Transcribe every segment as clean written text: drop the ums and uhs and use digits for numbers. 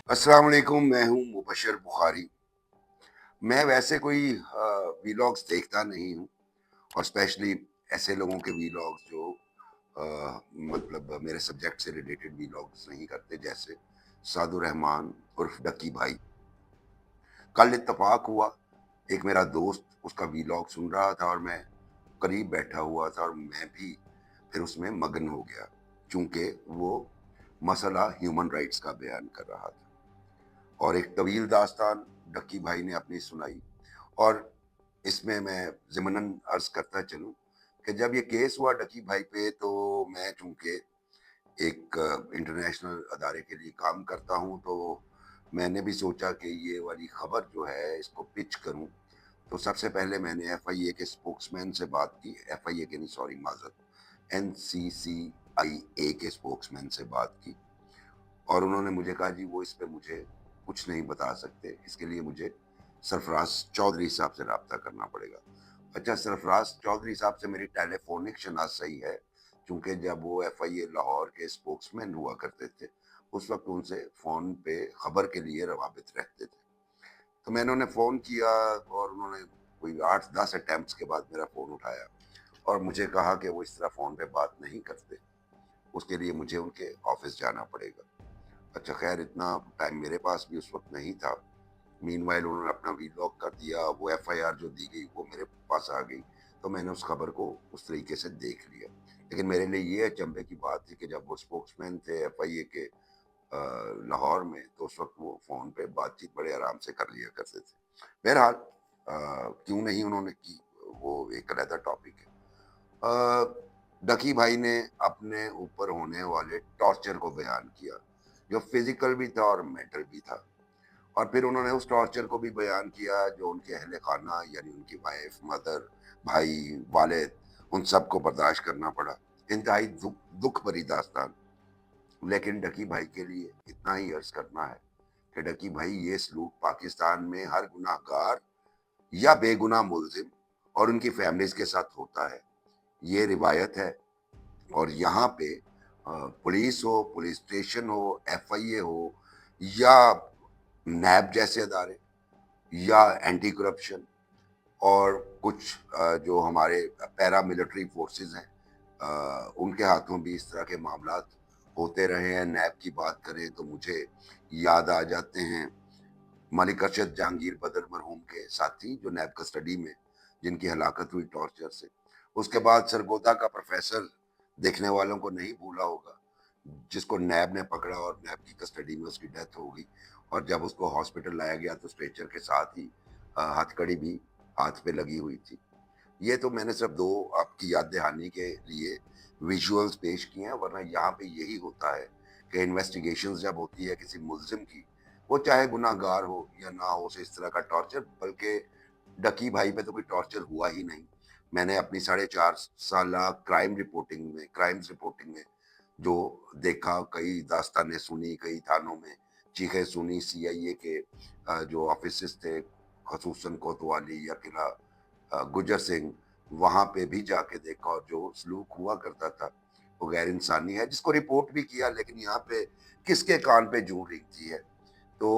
अस्सलाम वालेकुम, मैं हूँ मुबशर बुखारी। मैं वैसे कोई वीलॉग्स देखता नहीं हूँ और स्पेशली ऐसे लोगों के वीलॉग्स जो मतलब मेरे सब्जेक्ट से रिलेटेड वीलॉग्स नहीं करते, जैसे सादुर रहमान उर्फ डक्की भाई। कल इत्तेफाक हुआ, एक मेरा दोस्त उसका वीलॉग सुन रहा था और मैं करीब बैठा हुआ था और मैं भी फिर उसमें मगन हो गया, चूँकि वो मसला ह्यूमन राइट्स का बयान कर रहा था। और एक तवील दास्तान डक्की भाई ने अपनी सुनाई। और इसमें मैं ज़िमनन अर्ज़ करता चलूँ कि जब ये केस हुआ डक्की भाई पे, तो मैं चूँकि एक इंटरनेशनल अदारे के लिए काम करता हूँ, तो मैंने भी सोचा कि ये वाली ख़बर जो है इसको पिच करूँ। तो सबसे पहले मैंने एफआईए के स्पोक्समैन से बात की, एफआईए के नहीं, सॉरी माज़रत, एनसीसीआईए के स्पोक्समैन से बात की। और उन्होंने मुझे कहा जी वो इस पे मुझे कुछ नहीं बता सकते, इसके लिए मुझे सरफराज चौधरी साहब से रब्ता करना पड़ेगा। अच्छा, सरफराज चौधरी साहब से मेरी टेलीफोनिक शनासाई है, क्योंकि जब वो एफआईए लाहौर के स्पोक्समैन हुआ करते थे, उस वक्त उनसे फ़ोन पे खबर के लिए रवाबित रहते थे। तो मैंने उन्हें फ़ोन किया और उन्होंने कोई 8-10 अटेम्प्ट्स के बाद मेरा फ़ोन उठाया और मुझे कहा कि वो इस तरह फ़ोन पे बात नहीं करते, उसके लिए मुझे उनके ऑफ़िस जाना पड़ेगा। अच्छा, ख़ैर इतना टाइम मेरे पास भी उस वक़्त नहीं था। मीनवाइल उन्होंने अपना वीलॉग कर दिया, वो एफआईआर जो दी गई वो मेरे पास आ गई, तो मैंने उस खबर को उस तरीके से देख लिया। लेकिन मेरे लिए ये अचंभे की बात थी कि जब वो स्पोक्समैन थे एफआईए के लाहौर में, तो उस वक़्त वो फ़ोन पे बातचीत बड़े आराम से कर लिया करते थे। बहरहाल क्यों नहीं उन्होंने की, वो एक अलग टॉपिक है। डकी भाई ने अपने ऊपर होने वाले टॉर्चर को बयान किया, जो फिजिकल भी था और मेंटल भी था। और फिर उन्होंने उस टॉर्चर को भी बयान किया जो उनके अहले खाना, यानी उनकी वाइफ, मदर, भाई, वालिद, उन सबको बर्दाश्त करना पड़ा। इंतहाई दुख भरी दास्तान। लेकिन डकी भाई के लिए इतना ही अर्ज करना है कि डकी भाई, ये सलूक पाकिस्तान में हर गुनाहगार या बेगुनाह मुलजिम और उनकी फैमिलीज के साथ होता है। ये रिवायत है। और यहाँ पे पुलिस हो, पुलिस स्टेशन हो, एफआईए हो, या नैब जैसे अदारे, या एंटी करप्शन, और कुछ जो हमारे पैरा मिलिट्री फोर्सेस हैं, उनके हाथों भी इस तरह के मामलात होते रहे हैं। नैब की बात करें तो मुझे याद आ जाते हैं मलिक अरशद जहांगीर बदर मरहूम के साथी, जो नैब कस्टडी में जिनकी हलाकत हुई टॉर्चर से। उसके बाद सरगोदा का प्रोफेसर, देखने वालों को नहीं भूला होगा, जिसको नैब ने पकड़ा और नैब की कस्टडी में उसकी डेथ हो गई। और जब उसको हॉस्पिटल लाया गया तो स्ट्रेचर के साथ ही हथकड़ी भी हाथ पे लगी हुई थी। ये तो मैंने सिर्फ दो आपकी याद दहानी के लिए विजुअल्स पेश किए हैं, वरना यहाँ पे यही होता है कि इन्वेस्टिगेशंस जब होती है किसी मुलजिम की, वो चाहे गुनाहगार हो या ना हो, उसे इस तरह का टॉर्चर, बल्कि डकी भाई पे तो कोई टॉर्चर हुआ ही नहीं। मैंने अपनी 4.5 साल क्राइम्स रिपोर्टिंग में जो देखा, कई दास्तानें सुनी, कई थानों में चीखें सुनी, सीआईए के जो ऑफिसर्स थे, खसूसन कोतवाली या किला गुजर सिंह, वहाँ पे भी जाके देखा, और जो सलूक हुआ करता था वो गैर इंसानी है, जिसको रिपोर्ट भी किया। लेकिन यहाँ पे किसके कान पे जूं रेंगती है? तो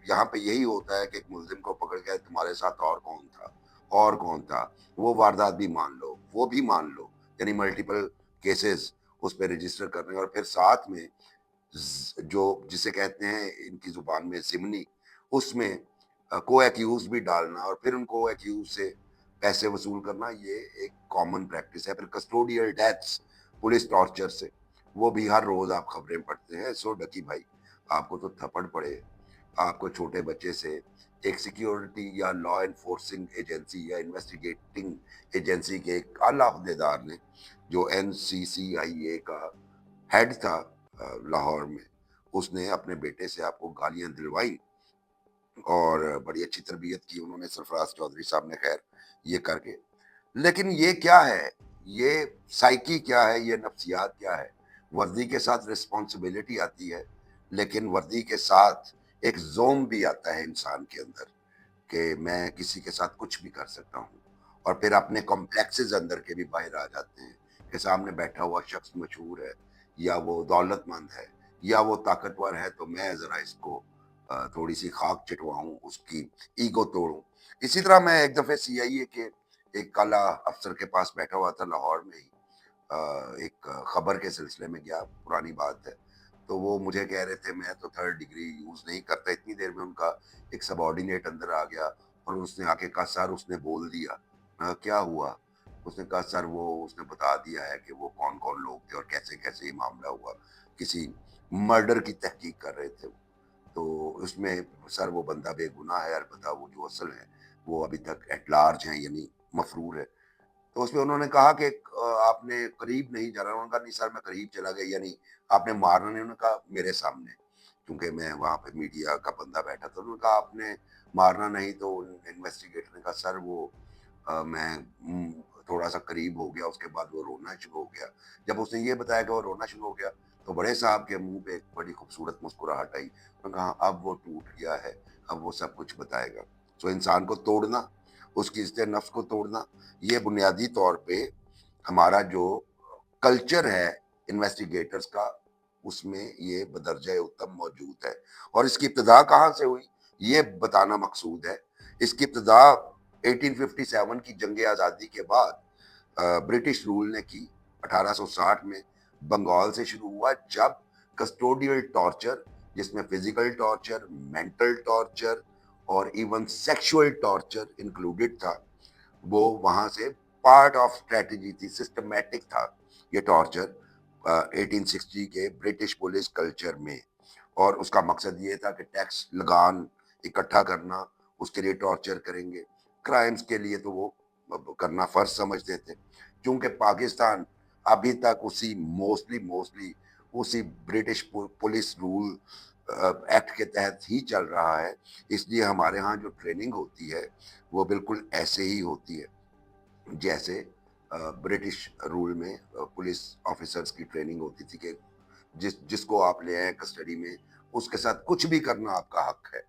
यहाँ पे यही होता है कि एक मुलजिम को पकड़ के तुम्हारे साथ और कौन था, और कौन था, वो वारदात भी मान लो, वो भी मान लो, यानी मल्टीपल केसेस उस पर रजिस्टर करने, और फिर साथ में जो जिसे कहते हैं इनकी जुबान में जिमनी, उसमें को एक्यूज भी डालना और फिर उनको एक्यूज से पैसे वसूल करना, ये एक कॉमन प्रैक्टिस है। फिर कस्टोडियल डेथ्स पुलिस टॉर्चर से, वो भी हर रोज आप खबरें पढ़ते हैं। सो डकी भाई, आपको तो थप्पड़ पड़े, आपको छोटे बच्चे से एक सिक्योरिटी या लॉ एनफोर्सिंग एजेंसी या इन्वेस्टिगेटिंग एजेंसी के एक आला अहदेदार ने, जो एनसीसीआईए का हेड था लाहौर में, उसने अपने बेटे से आपको गालियां दिलवाई और बड़ी अच्छी तरबियत की उन्होंने, सरफराज चौधरी साहब ने, खैर ये करके। लेकिन ये क्या है, ये साइकी क्या है, ये नफ्सियात क्या है? वर्दी के साथ रिस्पॉन्सिबिलिटी आती है, लेकिन वर्दी के साथ एक जोम भी आता है इंसान के अंदर कि मैं किसी के साथ कुछ भी कर सकता हूँ। और फिर अपने कॉम्प्लेक्सेस अंदर के भी बाहर आ जाते हैं कि सामने बैठा हुआ शख्स मशहूर है, या वो दौलतमंद है, یا وہ طاقتور ہے تو میں ذرا اس کو تھوڑی سی خاک چٹواؤں، اس کی ایگو توڑوں۔ اسی طرح میں ایک دفعہ CIA کے ایک کالا افسر کے پاس بیٹھا ہوا تھا لاہور میں ہی، ایک خبر کے سلسلے میں گیا، پرانی بات ہے، تو وہ مجھے کہہ رہے تھے میں تو 3rd ڈگری یوز نہیں کرتا، اتنی دیر میں ان کا ایک سب آرڈینیٹ اندر آ گیا اور اس نے آ کے کہا سر اس نے بول دیا۔ کیا ہوا؟ اس نے کہا سر وہ اس نے بتا دیا ہے کہ وہ کون کون لوگ تھے اور کیسے کیسے یہ معاملہ ہوا، کسی مرڈر کی تحقیق کر رہے تھے، تو اس میں سر وہ بندہ بے گناہ ہے، البتہ وہ جو اصل ہے وہ ابھی تک ایٹ لارج ہیں، یعنی مفرور ہے۔ تو اس میں انہوں نے کہا کہ آپ نے قریب نہیں جانا، انہوں نے کہا نہیں سر میں قریب چلا گیا، یعنی آپ نے مارنا نہیں، انہوں نے کہا میرے سامنے، کیونکہ میں وہاں پہ میڈیا کا بندہ بیٹھا تھا، انہوں نے کہا آپ نے مارنا نہیں، تو انویسٹیگیٹر نے کہا سر وہ میں تھوڑا سا قریب ہو گیا، اس کے بعد وہ رونا شروع ہو گیا۔ جب اس نے یہ بتایا کہ وہ رونا شروع ہو گیا تو بڑے صاحب کے منہ پہ ایک بڑی خوبصورت مسکراہٹ آئی، انہوں نے کہا اب وہ ٹوٹ گیا ہے، اب وہ سب کچھ بتائے گا۔ سو انسان کو توڑنا، اس کی عزت نفس کو توڑنا، یہ بنیادی طور پہ ہمارا جو کلچر ہے انویسٹیگیٹرز کا، اس میں یہ بدرجہ اتم موجود ہے۔ اور اس کی ابتدا کہاں سے ہوئی یہ بتانا مقصود ہے۔ اس کی ابتدا 1857 کی جنگ آزادی کے بعد برٹش رول نے کی، 1860 میں بنگال سے شروع ہوا، جب کسٹوڈیل ٹارچر، جس میں فزیکل ٹارچر، مینٹل ٹارچر اور ایون سیکشول ٹارچر انکلوڈڈ تھا، وہ وہاں سے پارٹ آف اسٹریٹجی تھی، سسٹمیٹک تھا یہ ٹارچر 1860 کے برٹش پولیس کلچر میں۔ اور اس کا مقصد یہ تھا کہ ٹیکس لگان اکٹھا کرنا، اس کے لیے ٹارچر کریں گے، کرائمز کے لیے تو وہ کرنا فرض سمجھتے تھے۔ چونکہ پاکستان ابھی تک اسی موسٹلی اسی برٹش پولیس رول ایکٹ کے تحت ہی چل رہا ہے، اس لیے ہمارے ہاں جو ٹریننگ ہوتی ہے وہ بالکل ایسے ہی ہوتی ہے جیسے برٹش رول میں پولیس آفیسرز کی ٹریننگ ہوتی تھی کہ جس کو آپ لے آئیں کسٹڈی میں، اس کے ساتھ کچھ بھی کرنا آپ کا حق ہے،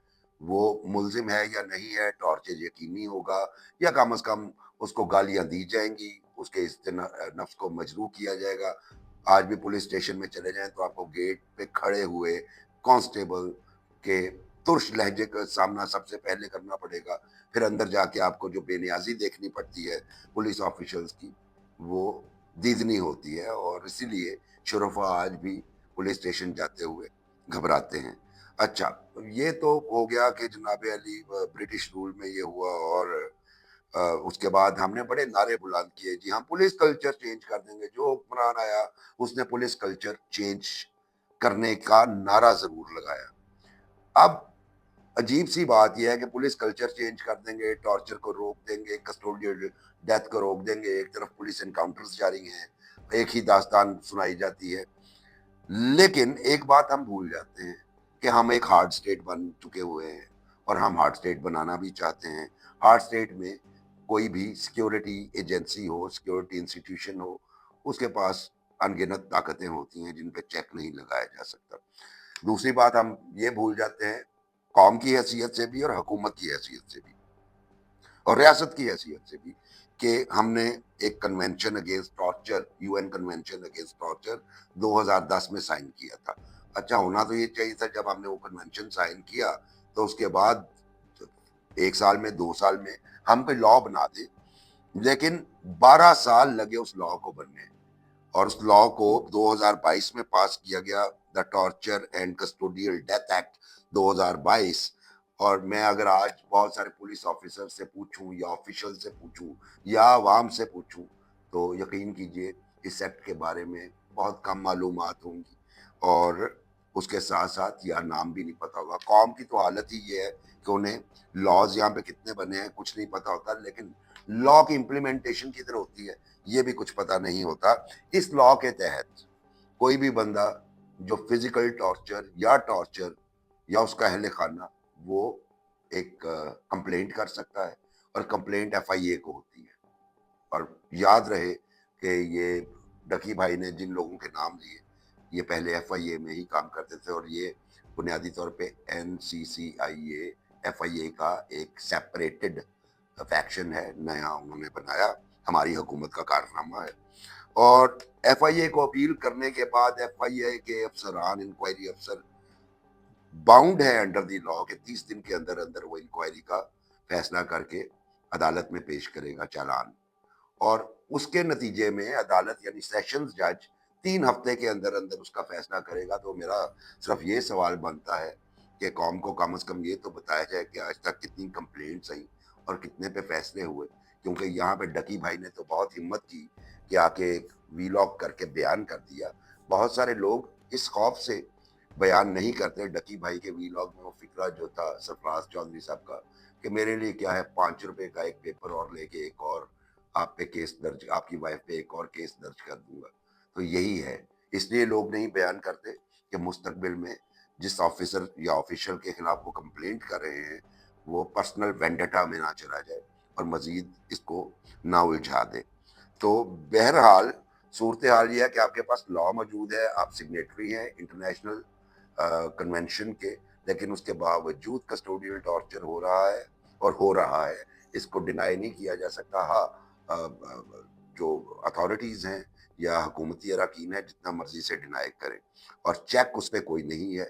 وہ ملزم ہے یا نہیں ہے، ٹارچر یقینی ہوگا یا کم از کم اس کو گالیاں دی جائیں گی، اس کے نفس کو مجروح کیا جائے گا۔ آج بھی پولیس اسٹیشن میں چلے جائیں تو آپ کو گیٹ پہ کھڑے ہوئے کانسٹیبل کے ترش لہجے کا سامنا سب سے پہلے کرنا پڑے گا، پھر اندر جا کے آپ کو جو بے نیازی دیکھنی پڑتی ہے پولیس آفیشلز کی، وہ دیدنی ہوتی ہے، اور اسی لیے شرفا آج بھی پولیس اسٹیشن جاتے ہوئے گھبراتے ہیں۔ اچھا، یہ تو ہو گیا کہ جناب علی برٹش رول میں یہ ہوا، اور اس کے بعد ہم نے بڑے نعرے بلند کیے، جی ہم پولیس کلچر چینج کر دیں گے، جو حکمران آیا اس نے پولیس کلچر چینج کرنے کا نعرہ ضرور لگایا۔ اب عجیب سی بات یہ ہے کہ پولیس کلچر چینج کر دیں گے، ٹارچر کو روک دیں گے، کسٹوڈیل ڈیتھ کو روک دیں گے، ایک طرف پولیس انکاؤنٹرز جاری ہیں، ایک ہی داستان سنائی جاتی ہے، لیکن ایک بات ہم بھول جاتے ہیں کہ ہم ایک ہارڈ اسٹیٹ بن چکے ہوئے ہیں، اور ہم ہارڈ اسٹیٹ بنانا بھی چاہتے ہیں۔ ہارڈ اسٹیٹ میں کوئی بھی سیکیورٹی ایجنسی ہو، سیکیورٹی انسٹیٹیوشن ہو، اس کے پاس انگنت طاقتیں ہوتی ہیں جن پہ چیک نہیں لگایا جا سکتا۔ دوسری بات ہم یہ بھول جاتے ہیں قوم کی حیثیت سے بھی اور حکومت کی حیثیت سے بھی اور ریاست کی حیثیت سے بھی، کہ ہم نے ایک convention against torture, UN convention against torture 2010 میں سائن کیا تھا۔ اچھا، ہونا تو یہ چاہیے تھا جب ہم نے وہ کنونشن سائن کیا تو اس کے بعد 1 سال میں 2 سال میں ہم پہ لا بنا دے، لیکن 12 سال لگے اس لا کو بننے، اور اس لا کو 2022 میں پاس کیا گیا، the torture and custodial death act 2022۔ اور میں اگر آج بہت سارے پولیس آفیسر سے پوچھوں یا آفیشل سے پوچھوں یا عوام سے پوچھوں تو یقین کیجئے اس ایکٹ کے بارے میں بہت کم معلومات ہوں گی، اور اس کے ساتھ ساتھ یا نام بھی نہیں پتا ہوگا۔ قوم کی تو حالت ہی یہ ہے کہ انہیں لاز یہاں پہ کتنے بنے ہیں کچھ نہیں پتا ہوتا، لیکن لا کی امپلیمنٹیشن کدھر ہوتی ہے یہ بھی کچھ پتا نہیں ہوتا۔ اس لا کے تحت کوئی بھی بندہ جو فزیکل ٹارچر یا اس کا اہل خانہ، وہ ایک کمپلینٹ کر سکتا ہے، اور کمپلینٹ FIA کو ہوتی ہے۔ اور یاد رہے کہ یہ ڈکی بھائی نے جن لوگوں کے نام لیے یہ پہلے FIA میں ہی کام کرتے تھے، اور یہ بنیادی طور پہ NCCIA FIA کا ایک سیپریٹڈ فیکشن ہے، نیا انہوں نے بنایا، ہماری حکومت کا کارنامہ ہے۔ اور FIA کو अपील करने के बाद FIA के अफसरान, इंक्वायरी अफसर बाउंड है अंडर द लॉ के 30 दिन के अंदर अंदर वो इंक्वायरी का फैसला करके अदालत में पेश करेगा चालान, और उसके नतीजे में अदालत यानी सेशंस जज 3 हफ्ते के अंदर अंदर उसका फैसला करेगा। तो मेरा सिर्फ ये सवाल बनता है कि कौम को कम से कम ये तो बताया जाए कि आज तक कितनी कंप्लेंट्स आई और कितने पे फैसले हुए, क्योंकि यहाँ पे डकी भाई ने तो बहुत हिम्मत की कि आके एक वीलॉग करके बयान कर दिया। बहुत सारे लोग इस खौफ से बयान नहीं करते। डकी भाई के वीलॉग में वो फिक्रा जो था सरफराज चौधरी साहब का कि मेरे लिए क्या है, 5 रुपए का एक पेपर और लेके एक और आप पे केस दर्ज, आपकी वाइफ पे एक और केस दर्ज कर दूंगा। तो यही है, इसलिए लोग नहीं बयान करते कि मुस्तकबिल में जिस ऑफिसर या ऑफिशियल के खिलाफ वो कंप्लेंट कर रहे हैं वो पर्सनल वेंडेटा में ना चला जाए और मजीद इसको ना उलझा दे। तो बहरहाल सूरत हाल ये है कि आपके पास लॉ मौजूद है, आप सिग्नेटरी हैं इंटरनेशनल कन्वेंशन के, लेकिन उसके बावजूद कस्टोडियल टॉर्चर हो रहा है और हो रहा है, इसको डिनाई नहीं किया जा सकता। हाँ, जो अथॉरिटीज़ हैं या हुकूमती अरकान है जितना मर्जी से डिनाई करें, और चेक उस पर कोई नहीं है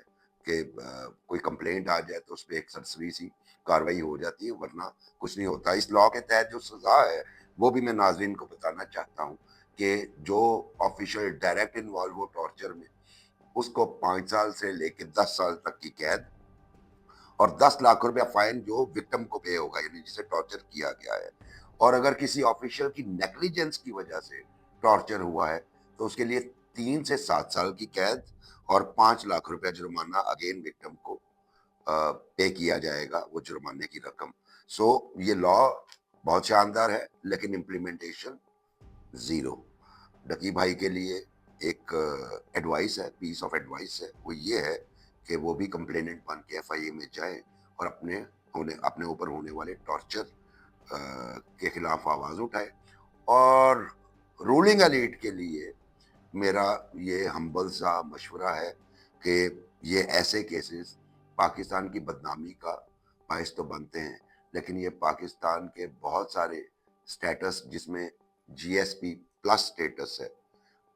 कि कोई कंप्लेंट आ जाए तो उस पर एक सरसरी सी कार्रवाई हो जाती है, वरना कुछ नहीं होता। इस लॉ के तहत जो सज़ा है वो भी मैं नाज़रीन को बताना चाहता हूँ कि जो ऑफिशियल डायरेक्ट इन्वॉल्व हो टॉर्चर में, उसको 5 साल से लेके 10 साल तक की कैद और 10 लाख रुपया फाइन जो विक्टिम को पे होगा, यानी जिसे टॉर्चर किया गया है। और अगर किसी ऑफिशियल की नेग्लिजेंस की वजह से टॉर्चर हुआ है तो उसके लिए 3 से 7 साल की कैद और 5 लाख रुपया जुर्माना अगेन विक्टिम को पे किया जाएगा, वो जुर्माने की रकम। सो ये लॉ बहुत शानदार है लेकिन इम्प्लीमेंटेशन जीरो। डकी भाई के लिए एक एडवाइस है, पीस ऑफ एडवाइस है, वो ये है कि वो भी कंप्लेनेंट बन के FIA में जाए और अपने ऊपर होने वाले टॉर्चर के खिलाफ आवाज उठाए। और रूलिंग एलीट के लिए मेरा ये हम्बल सा मशवरा है कि ये ऐसे केसेस पाकिस्तान की बदनामी का बायस तो बनते हैं, लेकिन ये पाकिस्तान के बहुत सारे स्टेटस जिसमें GSP प्लस स्टेटस है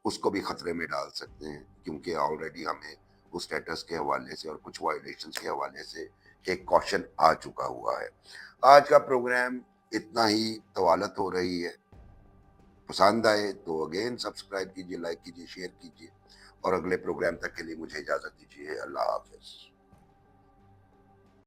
उसको भी खतरे में डाल सकते हैं, क्योंकि ऑलरेडी हमें उस स्टेटस के हवाले से और कुछ वायलेशंस के हवाले से एक क्वेश्चन आ चुका हुआ है। आज का प्रोग्राम इतना ही, तवालत हो रही है। पसंद आए तो अगेन सब्सक्राइब कीजिए, लाइक कीजिए, शेयर कीजिए, और अगले प्रोग्राम तक के लिए मुझे इजाज़त दीजिए। अल्लाह हाफ़िज़।